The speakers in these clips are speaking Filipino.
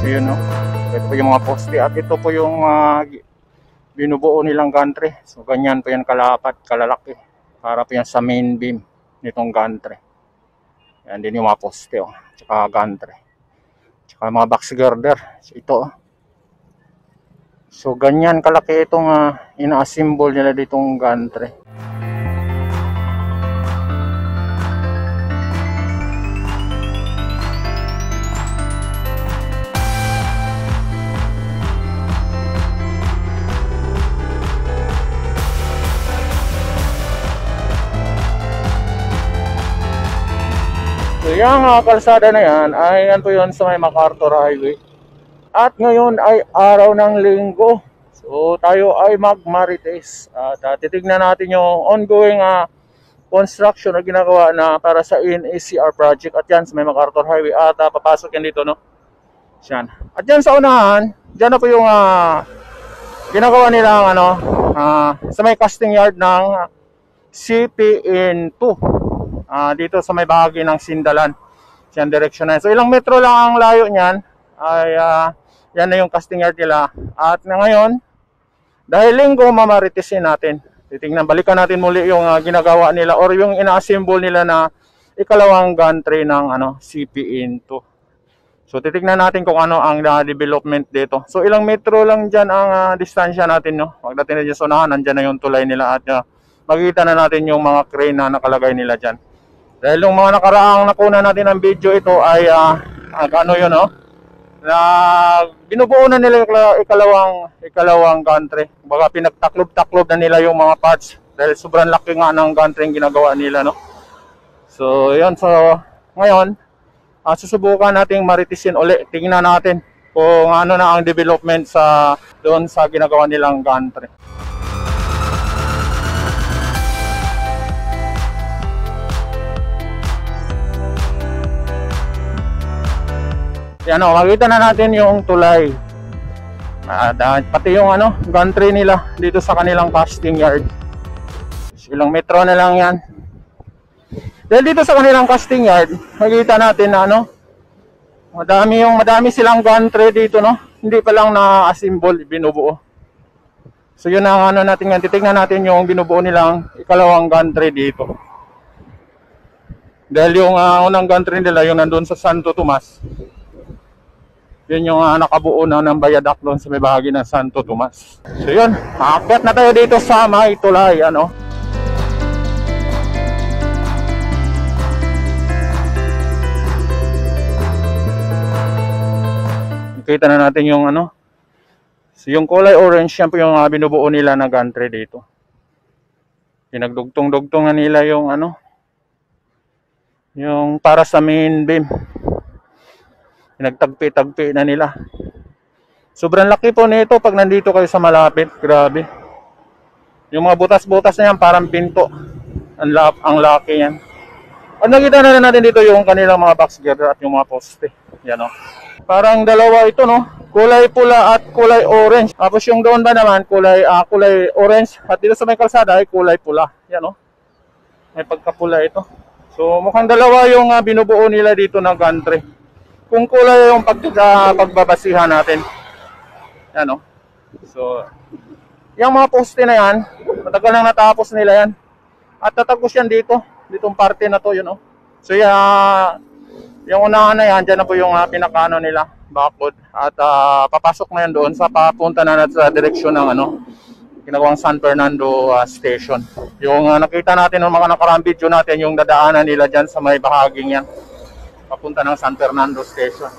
Ayun, no? Ito po yung mga poste at ito po yung binubuo nilang gantry. So ganyan po yan kalapat, kalalaki. Para po yan sa main beam nitong gantry. Yan din yung mga poste, oh. Tsaka gantry. Tsaka mga box girder. So ito, oh. So ganyan kalaki itong ina-assemble nila ditong gantry. So yung kalsada na yan ay yan po yun sa may MacArthur Highway. At ngayon ay araw ng linggo. So tayo ay mag-Marites. At titignan natin yung ongoing construction na ginagawa na para sa NACR project. At yan sa may MacArthur Highway. At papasok yan dito, no? Yan. At yan sa unahan, dyan na po yung ginagawa nilang sa may casting yard ng CPN2. Dito sa may bahagi ng Sindalan. Yan direksyon na yan. So ilang metro lang ang layo niyan ay yan na yung casting yard nila. At ngayon, dahil linggo, mamaritisin natin. Titingnan, balikan natin muli yung ginagawa nila or yung ina-assemble nila na ikalawang gantry ng CPN2. So titingnan natin kung ano ang development dito. So ilang metro lang dyan ang distansya natin, no? Pagdating na dyan sa unahan, nandyan na yung tulay nila at makikita na natin yung mga crane na nakalagay nila dyan. Dahil yung mga nakaraang nakuna natin ng video ito ay yun, no? Na binubuo na nila ikalawang gantry. Baga pinagtaklob-taklob na nila yung mga parts dahil sobrang laki nga ng gantry yung ginagawa nila, no? So yun, so ngayon susubukan nating maritisin uli. Tingnan natin kung ano na ang development doon sa ginagawa nilang gantry. Yan, makikita na natin yung tulay. Pati yung gantry nila dito sa kanilang casting yard. Ilang metro na lang yan. Dahil dito sa kanilang casting yard, makikita natin na madami silang gantry dito, no? Hindi pa lang na-assemble, binubuo. So yun ang natin yan. Titignan natin yung binubuo nilang ikalawang gantry dito. Dahil yung unang gantry nila, yung nandun sa Santo Tomas. Yun yung nakabuo na ng viaduct doon sa may bahagi ng Santo Tomas. So yun, aakyat na tayo dito sa may tulay, Kita na natin yung so yung kulay orange, yan po yung binubuo nila na gantry dito. Pinagdugtong-dugtong na nila yung yung para sa main beam. Pinagtagpi-tagpi na nila. Sobrang laki po nito pag nandito kayo sa malapit. Grabe. Yung mga butas-butas na yan parang pinto. Ang laki yan. At nakita na natin dito yung kanilang mga box girder at yung mga poste. Yan, parang dalawa ito, no? Kulay pula at kulay orange. Tapos yung doon ba naman kulay orange. At dito sa may kalsada ay kulay pula. Yan, may pagkapula ito. So mukhang dalawa yung binubuo nila dito na gantry. Kung kulay yung pagbabasihan natin. Yan, So yung mga poste na yan, matagal nang natapos nila yan. At tatagos yan dito. Ditong parte na to, yun, So yung unahan na yan, dyan na po yung pinakano nila, backwood. At papasok na yan doon sa papunta na natin sa direksyon ng ginagawang San Fernando Station. Yung nakita natin ng mga nakaraang video natin, yung dadaanan nila dyan sa may bahaging yan. Papunta ng San Fernando Station.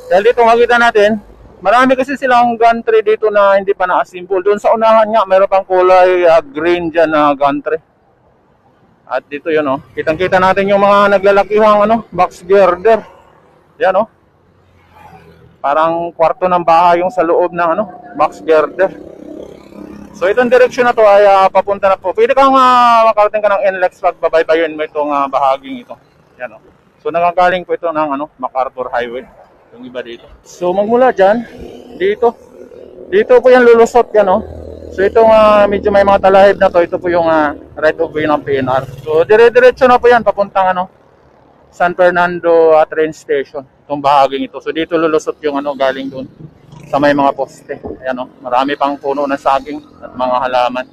Dahil dito makita natin, marami kasi silang gantry dito na hindi pa na-assemble. Doon sa unahan nga, mayroon pang kulay green dyan na gantry. At dito yun, kitang-kita natin yung mga naglalakihang box girder. Yan, parang kwarto ng bahay yung sa loob ng box girder. So itong direksyon na to ay papunta na po. Pwede kang makarating ka ng NLEX pag babaybayin mo itong bahaging ito. Yan, So nakagaling po ito ng MacArthur Highway. Yung iba dito. So magmula dyan, dito po yan lulusot yan, So itong medyo may mga talahib na to, ito po yung right of way ng PNR. So dire-diretso na po yan papuntang San Fernando train station, itong bahaging ito. So dito lulusot yung ano galing doon sa may mga poste. Ayan, oh, marami pang puno ng saging at mga halaman.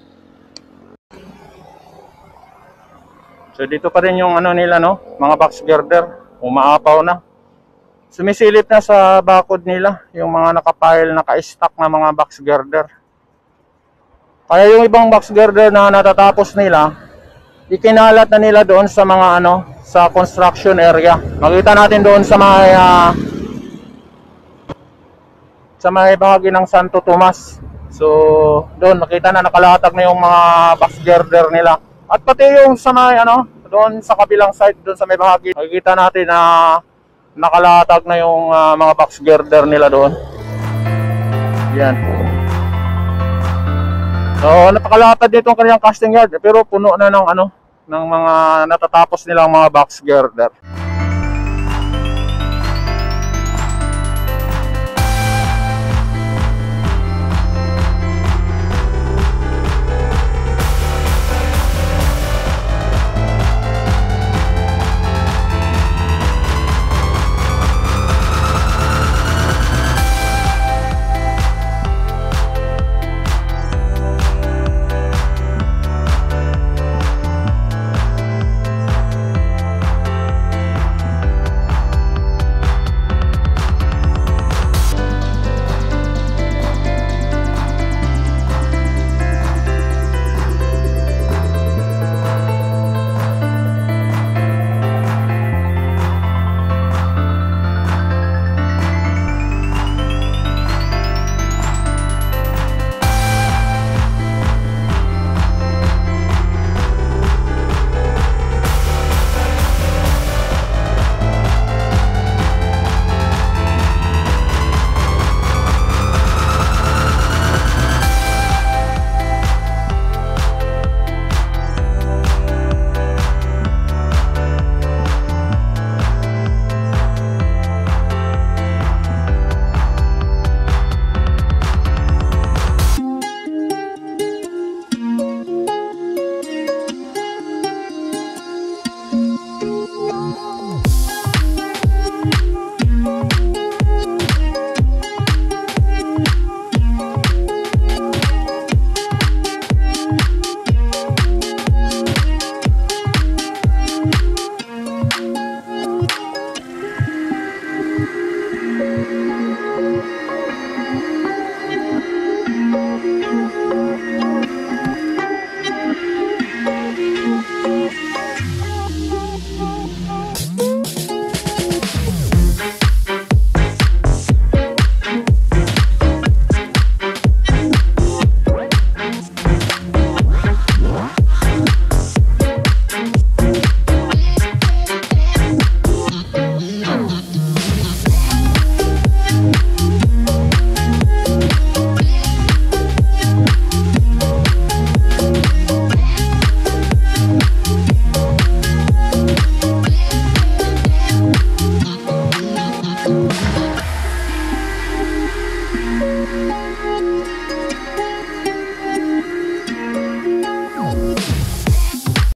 So dito pa rin yung ano nila, no, mga box girder, umaapaw na. Sumisilip na sa bakod nila yung mga nakapile, naka-stack na mga box girder. Kaya yung ibang box girder na natatapos nila, ikinalat na nila doon sa mga ano, sa construction area. Makita natin doon sa may bahagi ng Santo Tomas. So doon nakita na nakalatag na yung mga box girder nila. At pati yung sa may ano, doon sa kabilang side, doon sa may bahagi, makikita natin na nakalatag na yung mga box girder nila doon. Yan. So napakalatag nitong kanilang casting yard, pero puno na ng ano, ng mga natatapos nilang mga box girder.